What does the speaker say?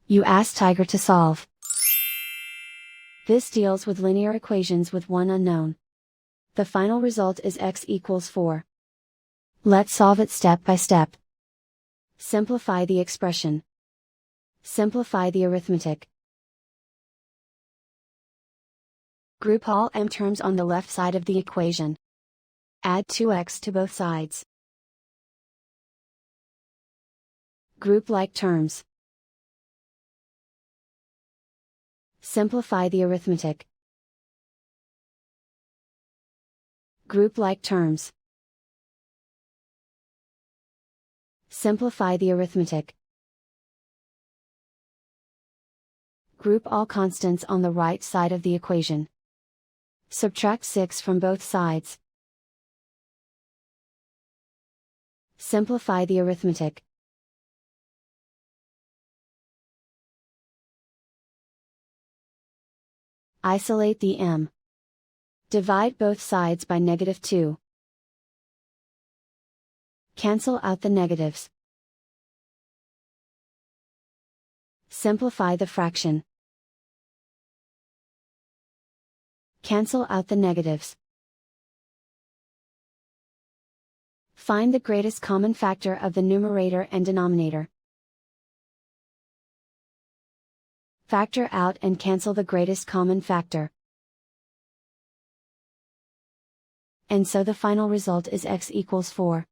You ask Tiger to solve. This deals with linear equations with one unknown. The final result is x equals 4. Let's solve it step by step. Simplify the expression. Simplify the arithmetic. Group all m terms on the left side of the equation. Add 2x to both sides. Group like terms. Simplify the arithmetic. Group like terms. Simplify the arithmetic. Group all constants on the right side of the equation. Subtract 6 from both sides. Simplify the arithmetic. Isolate the m. Divide both sides by -2. Cancel out the negatives. Simplify the fraction. Cancel out the negatives. Find the greatest common factor of the numerator and denominator. Factor out and cancel the greatest common factor. And so the final result is x equals 4.